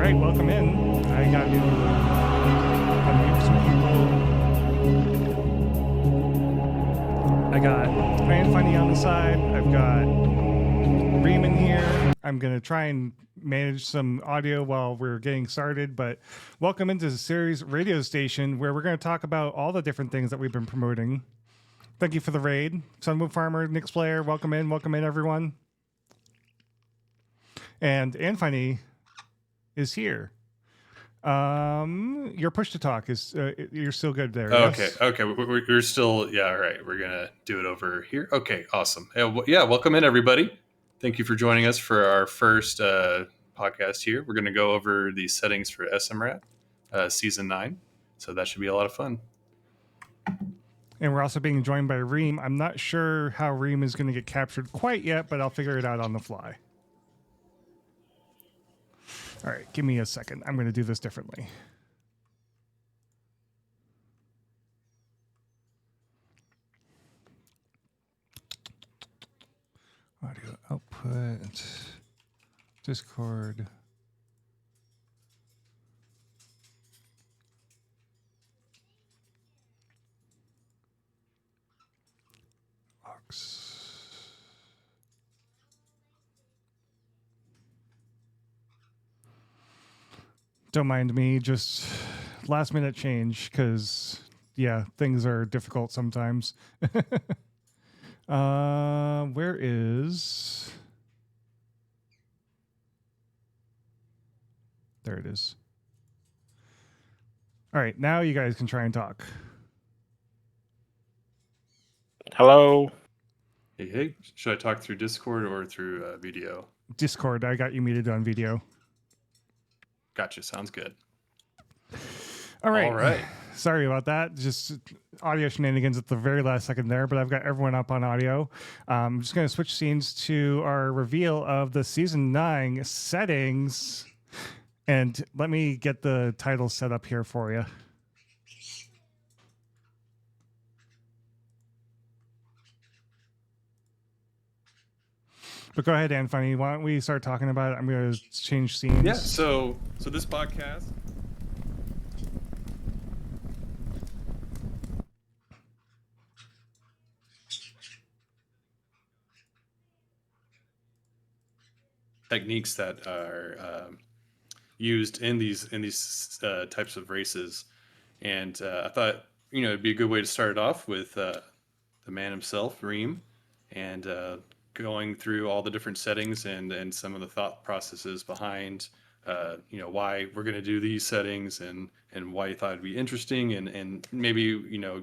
right, welcome in. I got to unmute some people. I got Ryan Funny on the side. I've got Reem in here. I'm going to try and manage some audio while we're getting started, but welcome into the Ceres radio station where we're going to talk about all the different things that we've been promoting. Thank you for the raid. Sunwood Farmer, Nick's Player, welcome in, everyone. And Funny is here. Your push to talk is you're still good there. Okay, yes? okay, we're still all right. We're gonna do it over here. Okay, awesome. Yeah, welcome in everybody. Thank you for joining us for our first podcast here. We're gonna go over the settings for SMRAT season 9, so that should be a lot of fun. And we're also being joined by Reem. I'm not sure how Reem is going to get captured quite yet, but I'll figure it out on the fly. All right, give me a second. I'm going to do this differently. Audio output, Discord. Aux. Don't mind me, just last minute change because, yeah, things are difficult sometimes. Where is... There it is. All right, now you guys can try and talk. Hello. Hey, should I talk through Discord or through video? Discord, I got you muted on video. Gotcha, sounds good. All right. All right. Sorry about that. Just audio shenanigans at the very last second there, but I've got everyone up on audio. I'm just going to switch scenes to our reveal of the season 9 settings. And let me get the title set up here for you. But go ahead, Funny. Why don't we start talking about it? I'm going to change scenes. Yeah, so this podcast... techniques that are used in these types of races, and I thought it'd be a good way to start it off with the man himself, Reem, and going through all the different settings and some of the thought processes behind why we're going to do these settings and why you thought it'd be interesting, and maybe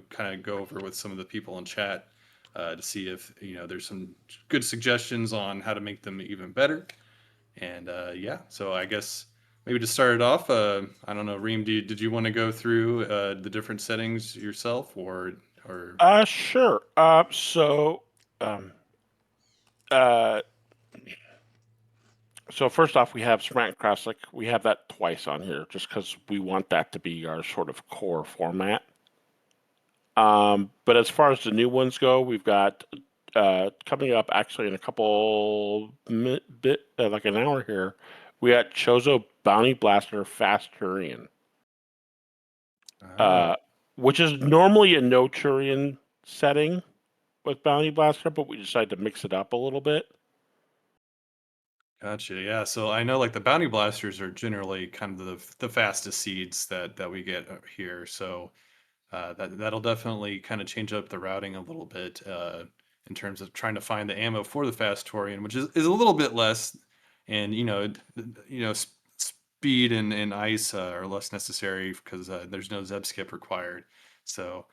kind of go over with some of the people in chat to see if there's some good suggestions on how to make them even better. And so I guess maybe to start it off, I don't know, Reem, did you want to go through the different settings yourself, or? Sure. So first off, we have Smart Classic. We have that twice on here, just because we want that to be our sort of core format. But as far as the new ones go, we've got coming up actually in a couple like an hour here. We got Chozo Bounty Blaster Fast Turian, which is normally a no Turian setting with Bounty Blaster, but we decided to mix it up a little bit. Gotcha. Yeah. So I know like the Bounty Blasters are generally kind of the fastest seeds that we get here. So that'll definitely kind of change up the routing a little bit in terms of trying to find the ammo for the Fast Turian, which is a little bit less, and speed and ice are less necessary because there's no Zeb skip required. So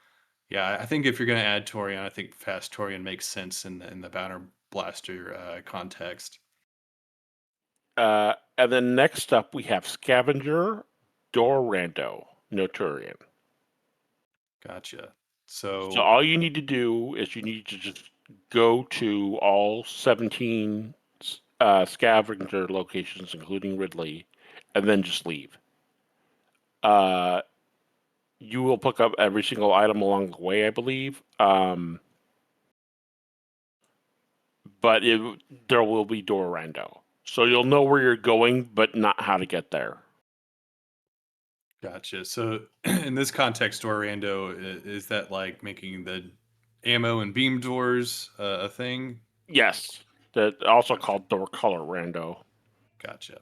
yeah, I think if you're going to add Torian, I think Fast Torian makes sense in the Bounty Blaster context. And then next up, we have Scavenger Dorando Noturian. Gotcha. So all you need to do is you need to just go to all 17 scavenger locations, including Ridley, and then just leave. You will pick up every single item along the way, I believe. But there will be Dorando. So you'll know where you're going, but not how to get there. Gotcha. So in this context, Orlando, is that like making the ammo and beam doors a thing? Yes, that also Gotcha. called door color rando. Gotcha.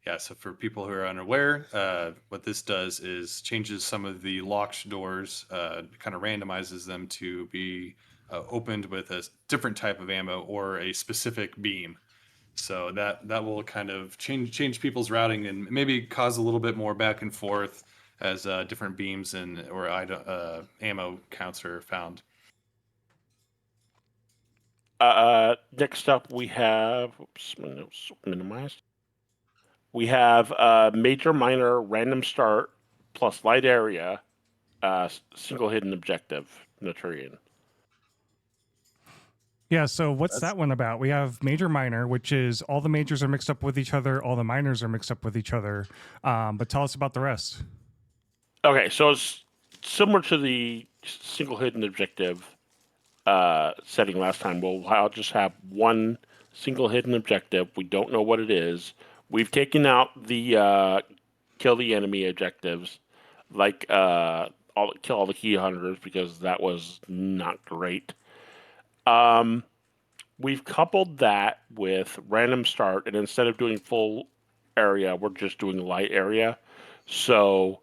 Yeah, so for people who are unaware, what this does is changes some of the locked doors, kind of randomizes them to be opened with a different type of ammo or a specific beam. So that will kind of change people's routing and maybe cause a little bit more back and forth as different beams and or ammo counts are found. Next up, we have minimized. We have major, minor, random start plus light area, single hidden objective, Naturian. Yeah, so what's That's that one about? We have major minor, which is all the majors are mixed up with each other, all the minors are mixed up with each other. But tell us about the rest. Okay, so it's similar to the single hidden objective setting last time. I'll just have one single hidden objective. We don't know what it is. We've taken out the kill the enemy objectives, like kill all the key hunters because that was not great. We've coupled that with random start, and instead of doing full area, we're just doing light area. So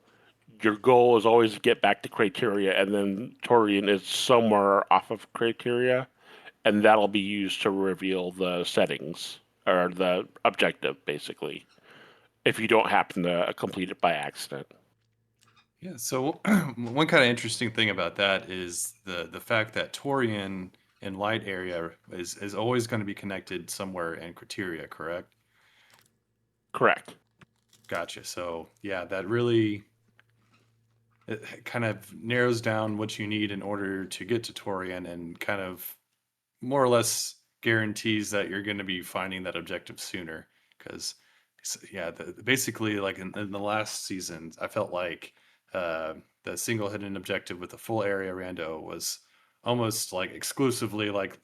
your goal is always to get back to criteria, and then Torian is somewhere off of criteria, and that'll be used to reveal the settings or the objective, basically, if you don't happen to complete it by accident. yeah. So one kind of interesting thing about that is the fact that Torian in light area is always going to be connected somewhere in criteria, correct? Correct. Gotcha. So yeah, that really it kind of narrows down what you need in order to get to Torian and kind of more or less guarantees that you're going to be finding that objective sooner. Because yeah, basically like in the last season, I felt like the single hidden objective with the full area rando was almost like exclusively like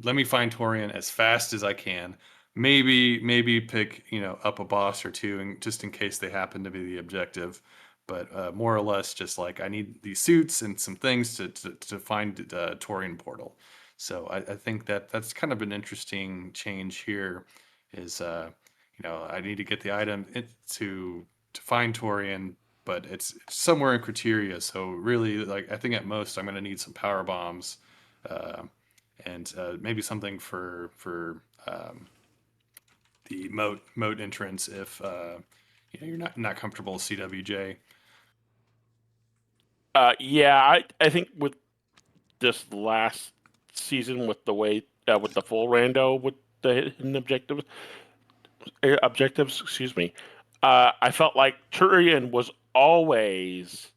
let me find Torian as fast as I can. Maybe pick up a boss or two, and just in case they happen to be the objective. But more or less, just like I need these suits and some things to find Torian portal. So I think that's kind of an interesting change here. Is I need to get the item to find Torian, but it's somewhere in criteria. So really, like I think at most I'm going to need some power bombs. Uh, and maybe something for the moat entrance if you're not comfortable with CWJ. Yeah, I think with this last season, with the way with the full rando with the hidden objectives, excuse me, I felt like Turian was always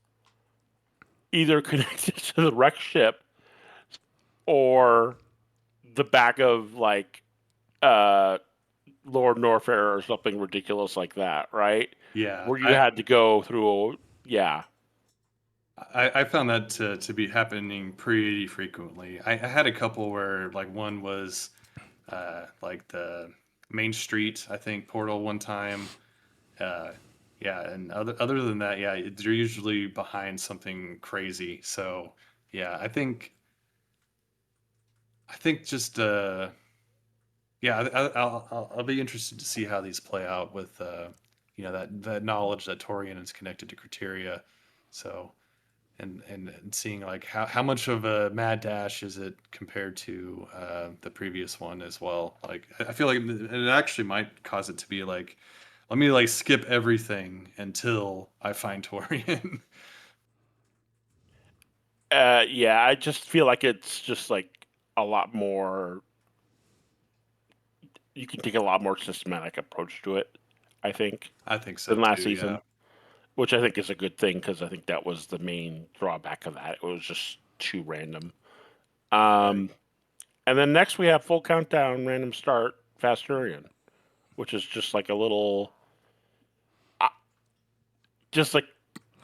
either connected to the wreck ship or the back of like uh Lord Norfair or something ridiculous like that, right? Yeah, Where you had to go through, yeah. I found that to be happening pretty frequently. I had a couple where like one was like the Main Street, I think, portal one time. Uh, yeah, and other than that, yeah, they're usually behind something crazy. So yeah, I think just yeah, I'll be interested to see how these play out with that knowledge that Torian is connected to criteria. So and seeing like how much of a mad dash is it compared to the previous one as well. Like I feel like it actually might cause it to be like let me like skip everything until I find Torian. Yeah, I just feel like it's just like a lot more. You can take a lot more systematic approach to it, I think, I think so than last too. Yeah. season, which I think is a good thing because I think that was the main drawback of that. It was just too random. Right. Um, and then next we have full countdown, random start, Fasturian, which is just like a little, uh, just like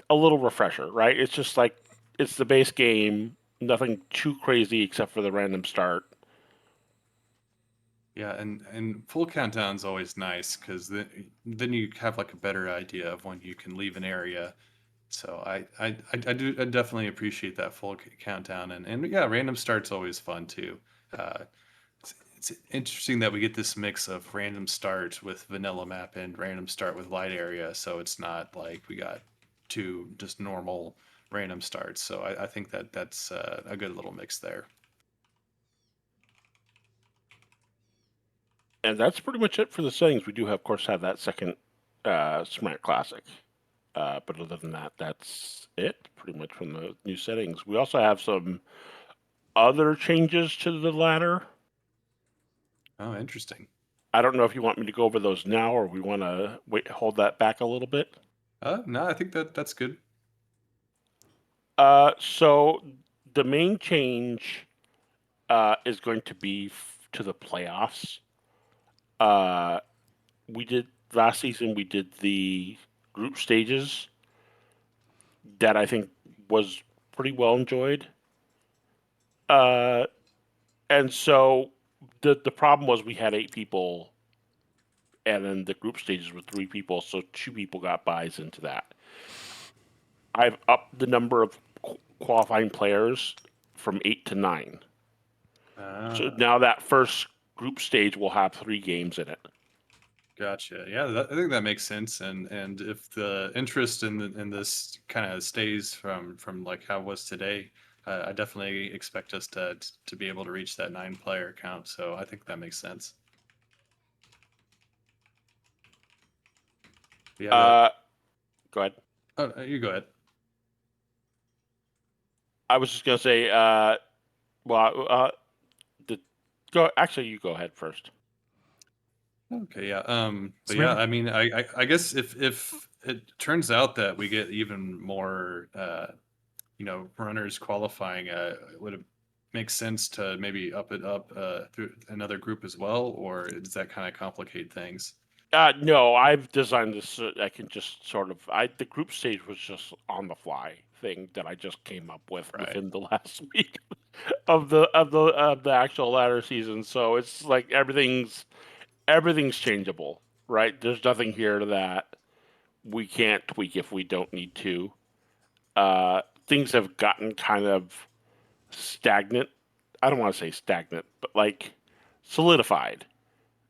a little refresher, right? It's just like it's the base game, nothing too crazy except for the random start. Yeah, and full countdown's always nice because then you have like a better idea of when you can leave an area. So I definitely appreciate that full countdown, and yeah, random start's always fun too. Uh, it's interesting that we get this mix of random start with vanilla map and random start with light area, so it's not like we got two just normal random starts. So I think that that's a good little mix there. And that's pretty much it for the settings. We do, have, of course, have that second Smart Classic. But other than that, that's it pretty much from the new settings. We also have some other changes to the ladder. Oh, interesting. I don't know if you want me to go over those now or we want to wait, hold that back a little bit. No, I think that's good. So the main change is going to be to the playoffs. Uh, we did last season. We did the group stages that I think was pretty well enjoyed. Uh, and so the problem was we had 8 people, and then the group stages were 3 people, so 2 people got buys into that. I've upped the number of qualifying players from 8 to 9. So Ah, now that first group stage will have 3 games in it. gotcha. Yeah, I think that makes sense. And if the interest in this kind of stays from like how it was today, I definitely expect us to be able to reach that 9 player count. So I think that makes sense. Yeah, that. Uh, Go ahead. Oh, you go ahead. I was just gonna say, well, the go. Actually, you go ahead first. Okay, yeah. But So we yeah, have I mean, I guess if it turns out that we get even more, runners qualifying, would it make sense to maybe up it up through another group as well, or does that kind of complicate things? No, I've designed this so I can just sort of. The group stage was just on the fly thing that I just came up with Right. within the last week of the actual ladder season. So it's like everything's changeable, right? There's nothing here that we can't tweak if we don't need to. Things have gotten kind of stagnant. I don't want to say stagnant, but like solidified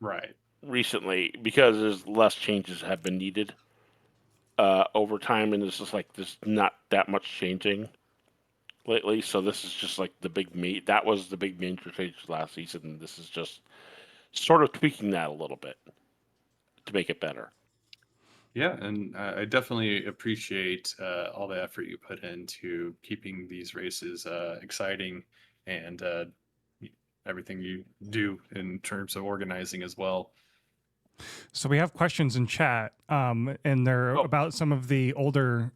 Right. recently because there's less changes have been needed over time, and it's just like there's not that much changing lately. So this is just like the big me. That was the big major change last season. And this is just sort of tweaking that a little bit to make it better. Yeah, and I definitely appreciate all the effort you put into keeping these races exciting and everything you do in terms of organizing as well. So we have questions in chat, and they're Oh, about some of the older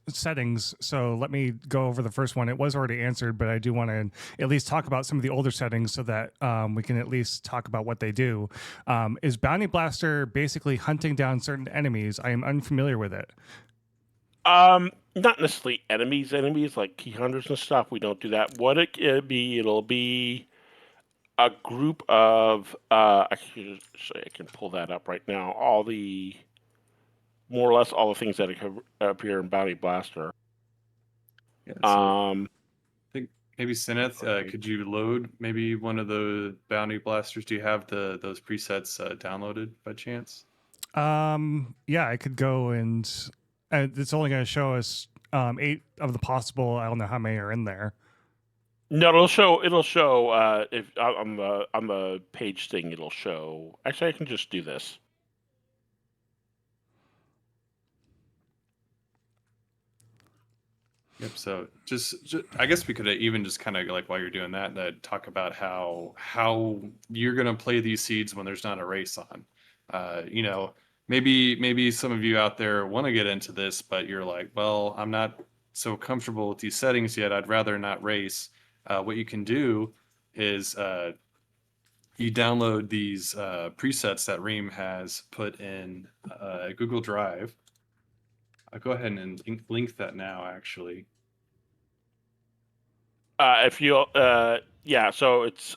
settings. So let me go over the first one. It was already answered, but I do want to at least talk about some of the older settings so that we can at least talk about what they do. Is Bounty Blaster basically hunting down certain enemies? I am unfamiliar with it. not necessarily enemies like key hunters and stuff. We don't do that. What it be, it'll be a group of I can pull that up right now. All the more or less all the things that appear in Bounty Blaster. Yeah, so Um, I think maybe Syneth, could you load maybe one of the bounty blasters? Do you have those presets downloaded by chance? Yeah, I could go and it's only going to show us 8 of the possible. I don't know how many are in there. no, it'll show if on the page thing. It'll show. Actually, I can just do this. Yep. So just I guess we could even just kind of like while you're doing that, talk about how you're gonna play these seeds when there's not a race on. You know, maybe some of you out there want to get into this, but you're like, well, I'm not so comfortable with these settings yet. I'd rather not race. What you can do is you download these presets that Reem has put in Google Drive. I'll go ahead and link that now, actually. If you yeah, so it's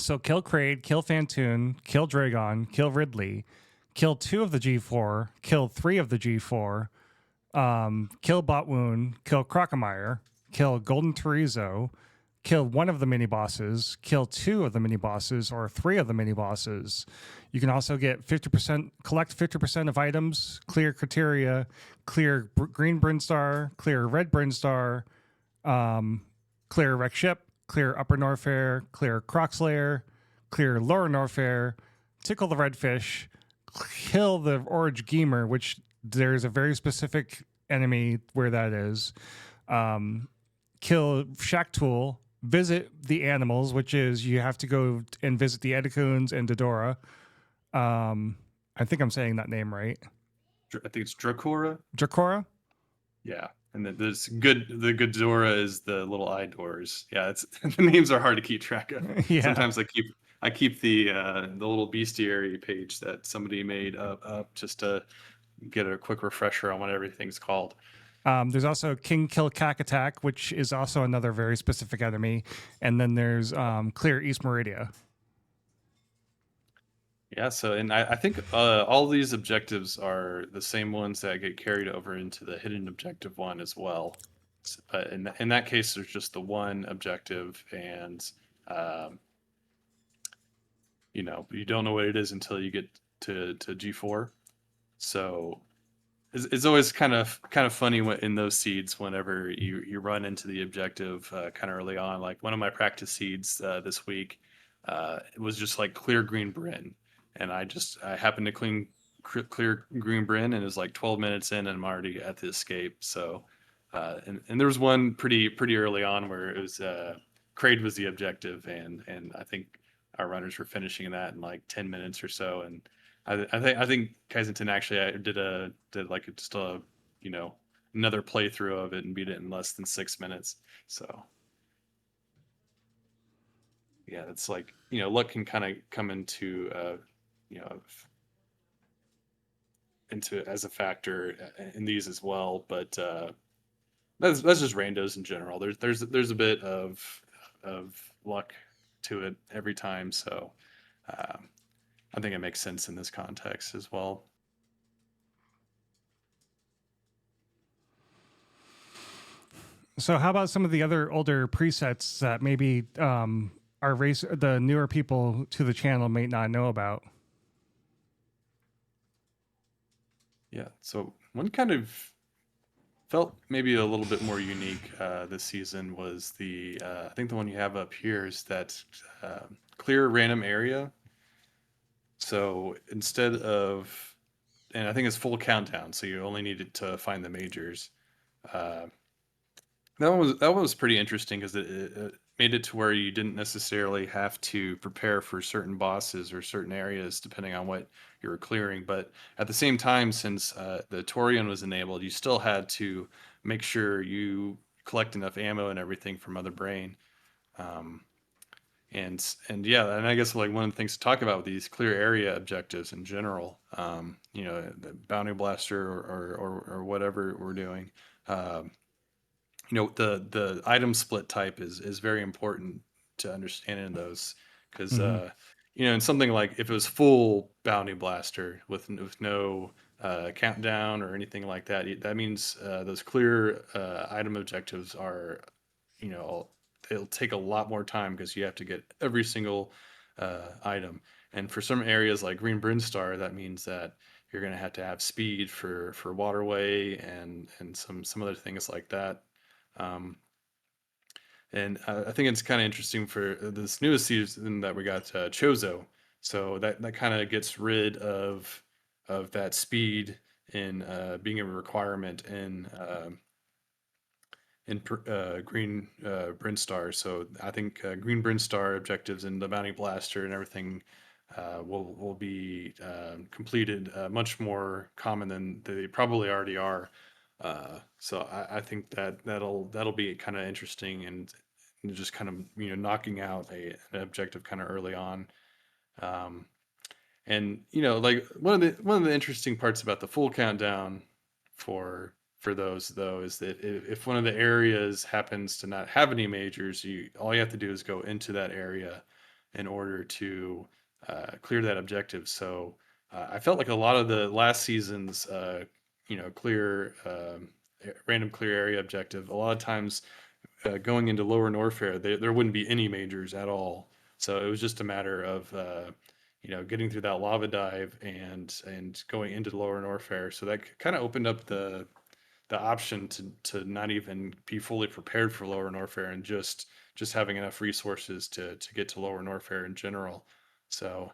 So kill Kraid, kill Fantoon, kill Dragon, kill Ridley, kill 2 of the G4, kill 3 of the G4, kill Botwoon, kill Crocomire, kill Golden Terizo, kill 1 of the mini bosses, kill 2 of the mini bosses, or 3 of the mini bosses. You can also get 50%, collect 50% of items, clear criteria, clear green Brinstar, clear red Brinstar, clear Wreck Ship, clear Upper Norfair, clear Croxlayer, clear Lower Norfair, tickle the redfish, kill the Orange Geemer, which there's a very specific enemy where that is. Kill Shack Tool, visit the animals, which is you have to go and visit the Edicoons and Dodora. I think I'm saying that name right. I think it's Dracora. Dracora? Yeah. And then the Ghidorah is the little eye doors. Yeah, it's the names are hard to keep track of. Yeah. Sometimes I keep the little bestiary page that somebody made up just to get a quick refresher on what everything's called. There's also King Kill Cack Attack, which is also another very specific enemy. And then there's Clear East Meridia. Yeah, so and I think all these objectives are the same ones that get carried over into the hidden objective one as well. But in that case, there's just the one objective, and you don't know what it is until you get to G4. So it's always kind of funny in those seeds whenever you run into the objective kind of early on. Like one of my practice seeds this week, it was just like clear green Bryn, and I happened to clear green Bryn, and it was like 12 minutes in, and I'm already at the escape. So and there was one pretty early on where it was Kraid was the objective, and I think our runners were finishing that in like 10 minutes or so, and I think Kaizenton actually did like just a another playthrough of it and beat it in less than 6 minutes. So yeah, it's like luck can kind of come into into as a factor in these as well, but that's just randos in general. There's a bit of luck to it every time, so I think it makes sense in this context as well. So how about some of the other older presets that maybe the newer people to the channel may not know about? Yeah, so one kind of felt maybe a little bit more unique this season was I think the one you have up here is that clear random area. So instead of, and I think it's full countdown, so you only needed to find the majors. That one was pretty interesting because it made it to where you didn't necessarily have to prepare for certain bosses or certain areas depending on what you were clearing. But at the same time, since the Torian was enabled, you still had to make sure you collect enough ammo and everything from Mother Brain. And yeah, and I guess like one of the things to talk about with these clear area objectives in general, the bounty blaster or whatever we're doing, the item split type is very important to understand in those because in something like if it was full bounty blaster with no countdown or anything like that, that means those clear item objectives are it'll take a lot more time because you have to get every single item. And for some areas like Green Brinstar, that means that you're going to have speed for waterway and some other things like that. And I think it's kind of interesting for this newest season that we got Chozo. So that kind of gets rid of that speed in being a requirement in Green Brinstar. So I think Green Brinstar objectives and the Bounty Blaster and everything will be completed much more common than they probably already are. So I think that'll be kind of interesting and just kind of knocking out an objective kind of early on. And like one of the interesting parts about the full countdown for those though is that if one of the areas happens to not have any majors, all you have to do is go into that area in order to clear that objective. So I felt like a lot of the last season's clear random clear area objective, a lot of times going into Lower Norfair, there wouldn't be any majors at all. So it was just a matter of getting through that lava dive and going into Lower Norfair. So that kind of opened up the option to not even be fully prepared for Lower Norfair and just having enough resources to get to Lower Norfair in general. So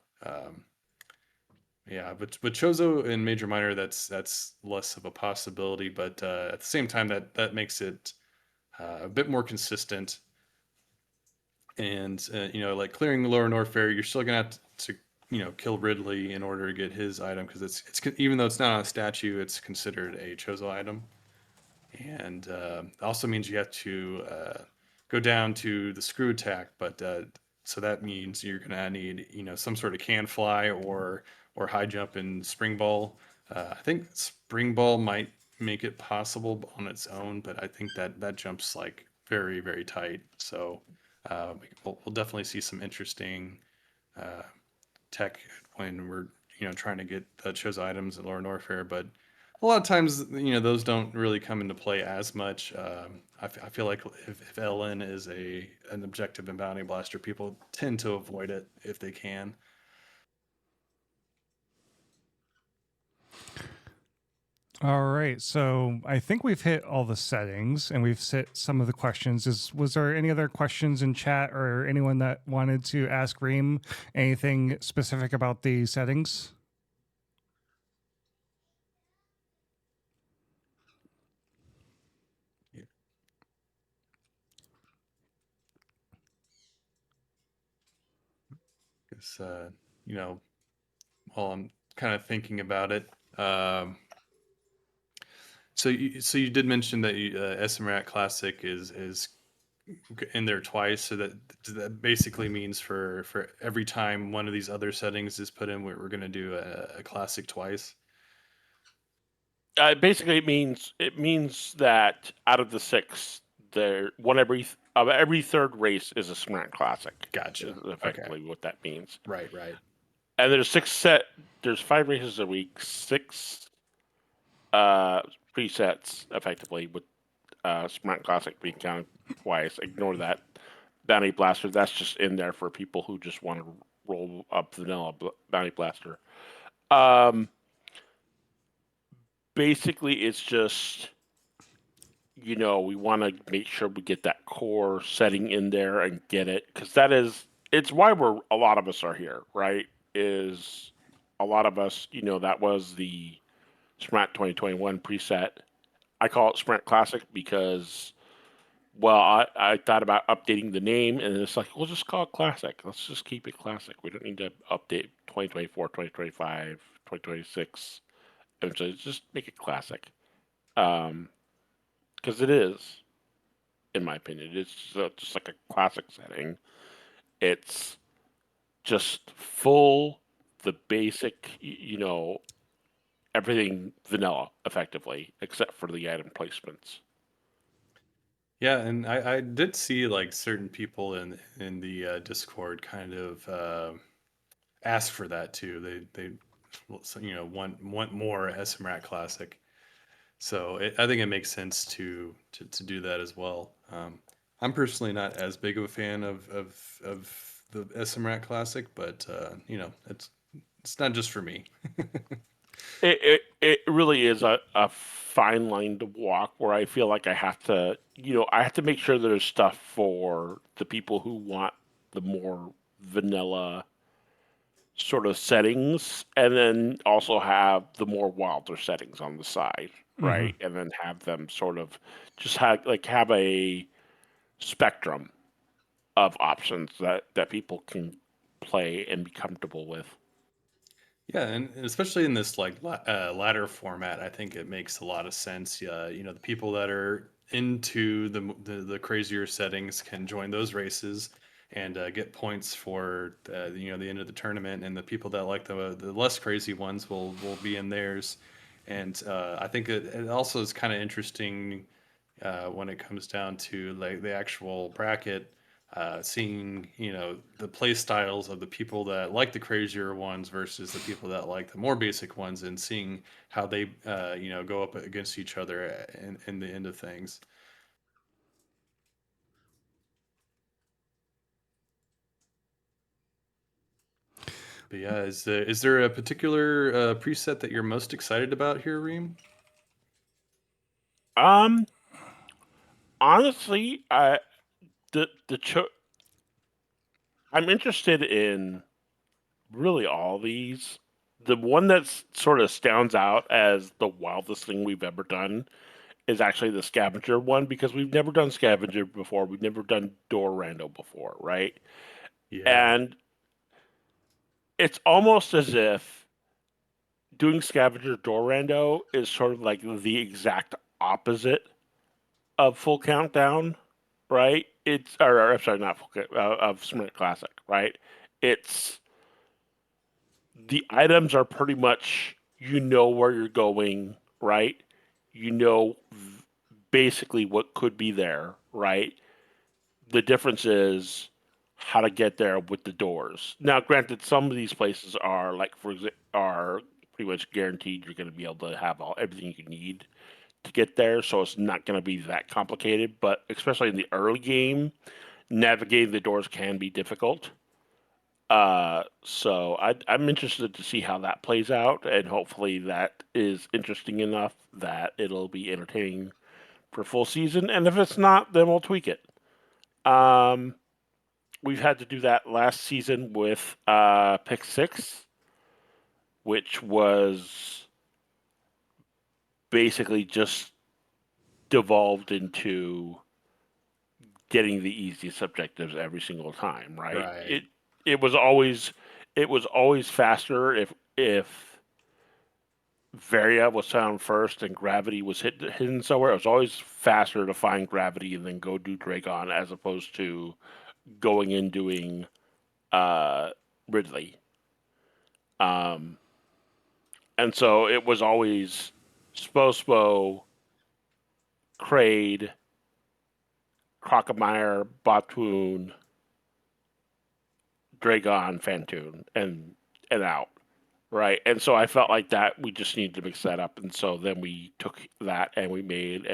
yeah, but Chozo and Major Minor, that's less of a possibility. But at the same time, that makes it a bit more consistent. And like clearing the Lower Norfair, you're still gonna have to kill Ridley in order to get his item because it's even though it's not on a statue, it's considered a Chozo item. And also means you have to go down to the screw attack, but so that means you're gonna need some sort of can fly or high jump and spring ball. I think spring ball might make it possible on its own, but I think that jumps like very very tight. So we'll definitely see some interesting uh, tech when we're trying to get chose items at Lower Norfair, but a lot of times those don't really come into play as much. I feel like if LN is an objective in Bounty Blaster, people tend to avoid it if they can. All right, so I think we've hit all the settings and we've set some of the questions. Was there any other questions in chat or anyone that wanted to ask Reem anything specific about the settings? Because while I'm kind of thinking about it, so you did mention that SMRAT Classic is in there twice, so that basically means for every time one of these other settings is put in, we're going to do a classic twice. Basically, it means that out of the six, there one every third race is a Smart Classic. Gotcha. Is Okay. effectively what that means. Right. Right. And there's 5 races a week, six presets effectively with Smart Classic being counted twice. Ignore that Bounty Blaster. That's just in there for people who just want to roll up vanilla Bounty Blaster. Um, Basically, it's just we want to make sure we get that core setting in there and get it because it's why a lot of us are here, right? Is a lot of us, that was the Sprint 2021 preset. I call it Sprint Classic because, well, I thought about updating the name and it's like, we'll just call it Classic. Let's just keep it Classic. We don't need to update 2024, 2025, 2026. And so just make it Classic. Because it is, in my opinion, it's just like a classic setting. It's just full, the basic, everything vanilla, effectively, except for the item placements. Yeah, and I did see like certain people in the Discord kind of ask for that too. They want more SMRAT Classic. So I think it makes sense to do that as well. I'm personally not as big of a fan of the SMRAT Classic, but it's not just for me. It really is a fine line to walk where I feel like I have to make sure there's stuff for the people who want the more vanilla sort of settings, and then also have the more wilder settings on the side, Mm-hmm. right? And then have them sort of just have a spectrum of options that people can play and be comfortable with. Yeah, and especially in this like ladder format, I think it makes a lot of sense. The people that are into the crazier settings can join those races and get points for the end of the tournament, and the people that like the less crazy ones will be in theirs. And I think it also is kind of interesting when it comes down to like the actual bracket. seeing the play styles of the people that like the crazier ones versus the people that like the more basic ones, and seeing how they go up against each other in the end of things. But yeah, is there a particular preset that you're most excited about here, Reem? Um, honestly, the I'm interested in really all these. The one that sort of stands out as the wildest thing we've ever done is actually the scavenger one because we've never done scavenger before. We've never done door rando before, right? Yeah, And it's almost as if doing scavenger door rando is sort of like the exact opposite of full countdown, right? Or I'm sorry, not full of Sprint Classic, right? It's the items are pretty much you know where you're going, right? You know basically what could be there, right? The difference is how to get there with the doors. Now, granted, some of these places are like for example are pretty much guaranteed you're going to be able to have everything you need to get there, so it's not going to be that complicated. But especially in the early game, navigating the doors can be difficult. I'm interested to see how that plays out, and hopefully that is interesting enough that it'll be entertaining for full season. And if it's not, then we'll tweak it. Um, we've had to do that last season with Pick Six, which was basically just devolved into getting the easiest objectives every single time. Right? right. It was always faster if Varia was found first and Gravity was hidden somewhere. It was always faster to find Gravity and then go do Dragon as opposed to going and doing uh, Ridley. Um, and so it was always Spo, Kraid, Crocomire, Batoon, Dragon, Fantoon, and out. Right. And so I felt like that we just needed to mix that up. And so then we took that and we made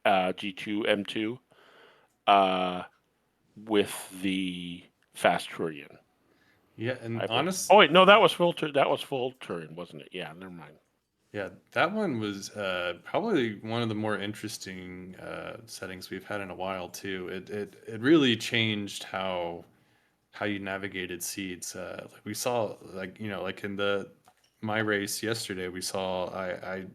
G2 M2 uh, with the fast Turian, Yeah, and I believe. honest, Oh wait, no, that was full Turian, wasn't it? Yeah, never mind. yeah, that one was probably one of the more interesting settings we've had in a while too. It really changed how you navigated seeds. Like we saw, like like in the my race yesterday, we saw I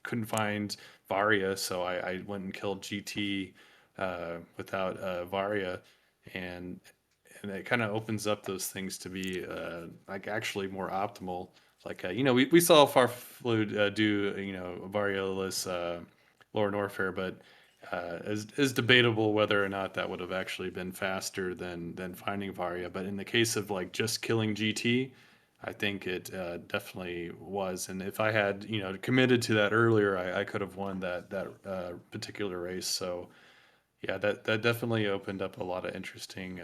couldn't find Varia, so I went and killed GT without Varia, and it kind of opens up those things to be like actually more optimal. Like we saw Farfluid do Variolus Lord Warfare, but is debatable whether or not that would have actually been faster than finding Varia. But in the case of like just killing GT, I think it definitely was. And if I had committed to that earlier, I could have won that particular race. So yeah, that definitely opened up a lot of interesting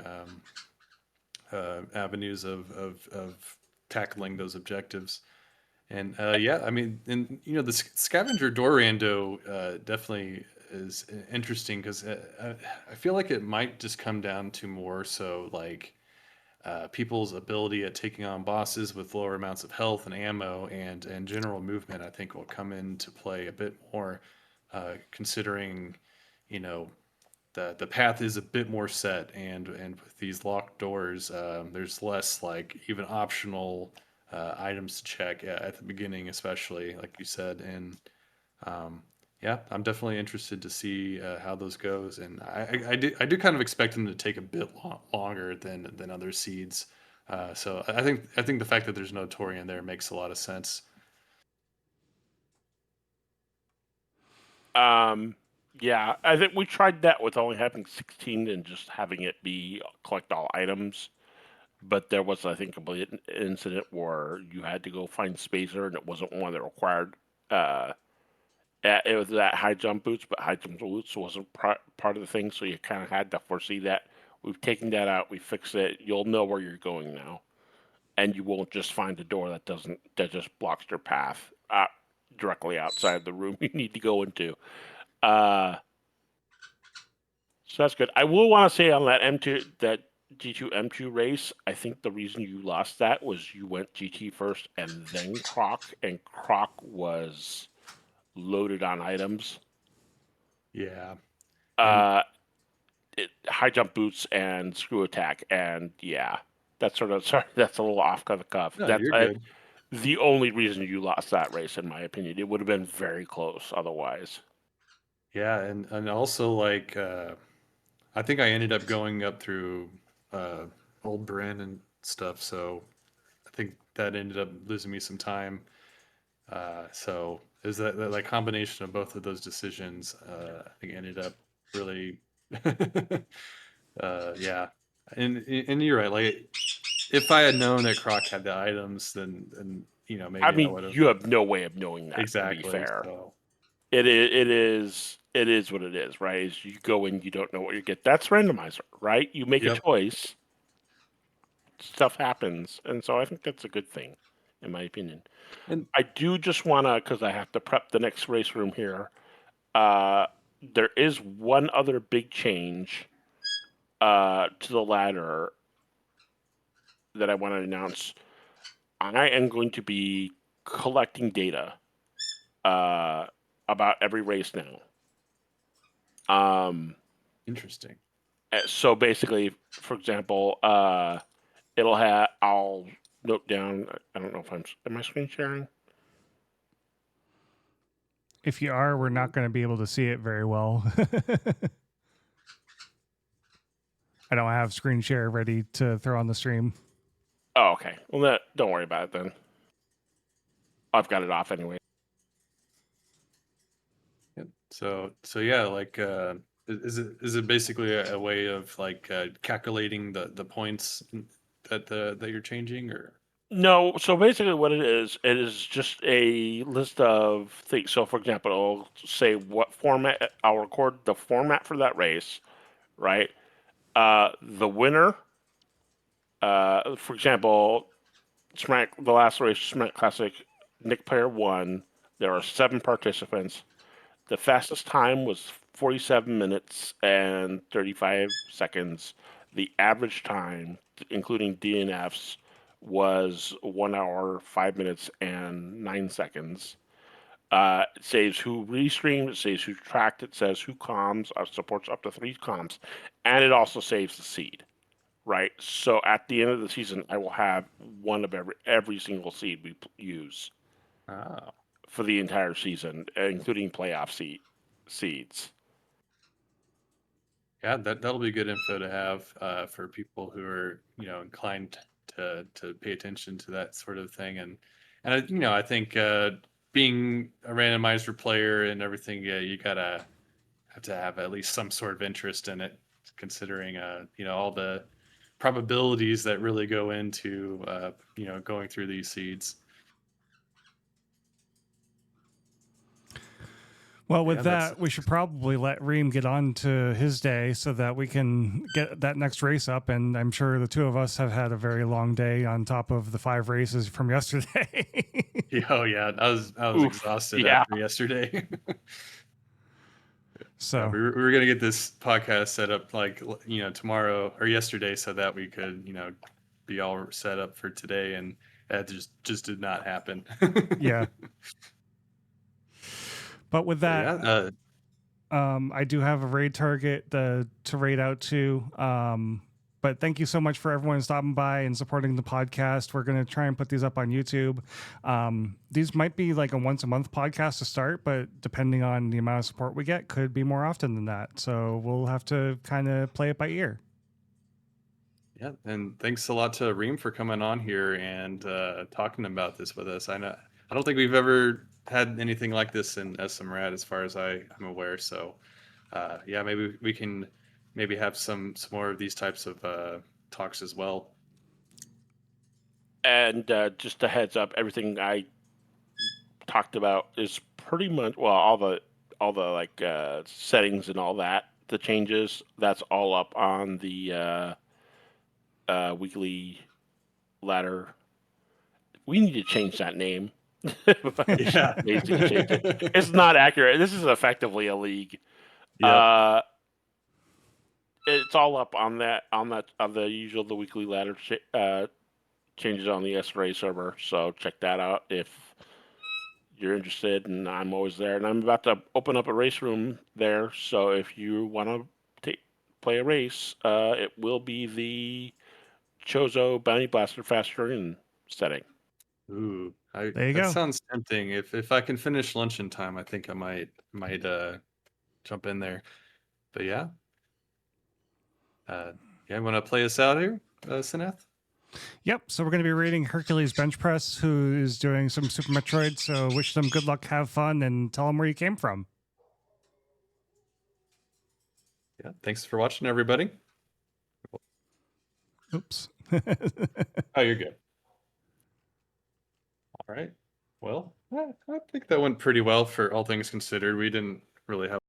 avenues of tackling those objectives. And yeah, I mean, and the scavenger door rando definitely is interesting because I feel like it might just come down to more so like people's ability at taking on bosses with lower amounts of health and ammo and general movement. I think will come into play a bit more, considering you know the path is a bit more set, and with these locked doors, there's less like even optional items to check at the beginning, especially like you said. And um, yeah, I'm definitely interested to see how those goes, and I do kind of expect them to take a bit longer than other seeds. So I think the fact that there's no Torian there makes a lot of sense. Um, yeah, I think we tried that with only having 16 and just having it be collect all items. But there was, I think, an incident where you had to go find Spacer, and it wasn't one that required. Uh, it was at high jump boots, but high jump boots wasn't part of the thing, so you kind of had to foresee that We've taken that out. We fixed it. You'll know where you're going now, and you won't just find a door that just blocks your path directly outside the room you need to go into. Uh, so that's good. I will want to say on that G2 M2 race, I think the reason you lost that was you went GT first and then Croc, and Croc was loaded on items. Yeah. And Uh, high jump boots and screw attack, and yeah, that's sort of sorry. That's a little off the cuff. no, That's you're good. the only reason you lost that race, in my opinion. It would have been very close otherwise. Yeah, and also like I think I ended up going up through uh Old Bryn and stuff, so I think that ended up losing me some time. So is that like combination of both of those decisions, I think ended up really yeah. And you're right, like if I had known that Croc had the items, then I maybe I mean, would have you have no way of knowing that. To be exactly. fair, So it is what it is, right? Is you go in, you don't know what you get. That's randomizer, right? You make a yep. choice, stuff happens, and so I think that's a good thing, in my opinion. And I do just wanna, because I have to prep the next race room here. Uh, there is one other big change to the ladder that I want to announce. I am going to be collecting data uh, about every race now. interesting. So basically, for example, I'll note down. I don't know if am I screen sharing? If you are, we're not going to be able to see it very well. I don't have screen share ready to throw on the stream. Oh, okay. Well, don't worry about it then. I've got it off anyway. Yep. So yeah, like is it basically a way of like calculating the points that you're changing or No, so basically what it is just a list of things. So for example, it'll say what format I'll record the format for that race, right? The winner, for example, Smack the last race, Smack Classic, Nick Player won. There are 7 participants. The fastest time was 47 minutes and 35 seconds. The average time, including DNFs, was 1 hour, 5 minutes, and 9 seconds. It says who restreamed, it says who tracked, it says who comms, supports up to 3 comms, and it also saves the seed, right? So at the end of the season, I will have one of every single seed we use oh for the entire season, including playoff seeds. yeah, that'll be good info to have for people who are inclined to pay attention to that sort of thing. And I think being a randomizer player and everything, yeah, you gotta have to have at least some sort of interest in it, considering all the probabilities that really go into going through these seeds. Well, with Yeah, that's that, we should probably let Reem get on to his day so that we can get that next race up. And I'm sure the two of us have had a very long day on top of the 5 races from yesterday. oh yeah, I was Oof. exhausted Yeah. after yesterday. So, we were gonna get this podcast set up like tomorrow or yesterday so that we could be all set up for today, and that just did not happen. yeah. But with But that, yeah, I do have a raid target to raid out to. But thank you so much for everyone stopping by and supporting the podcast. We're going to try and put these up on YouTube. These might be like a once a month podcast to start, but depending on the amount of support we get, could be more often than that. So we'll have to kind of play it by ear. yeah, and thanks a lot to Reem for coming on here and talking about this with us. I don't think we've ever had anything like this in SMRAD as far as I'm aware. So yeah, maybe we can maybe have some more of these types of talks as well. And just a heads up, everything I talked about is pretty much all the like settings and all that the changes, that's all up on the weekly ladder. We need to change that name. Yeah. Basically change it. It's not accurate. This is effectively a league. Yep. It's all up on the usual the weekly ladder changes on the SRA server. So check that out if you're interested. And I'm always there. And I'm about to open up a race room there. So if you want to play a race, it will be the Chozo Bounty Blaster Fast Dragon setting. Ooh, There you that go. sounds tempting. If I can finish lunch in time, I think I might jump in there. But yeah, yeah, want to play us out here, Sineth? Yep. So we're going to be rating Hercules Bench Press, who is doing some Super Metroid. So wish them good luck, have fun, and tell them where you came from. Yeah, thanks for watching, everybody. Oops. Oh, you're good. All right. Well, I think that went pretty well for all things considered. We didn't really have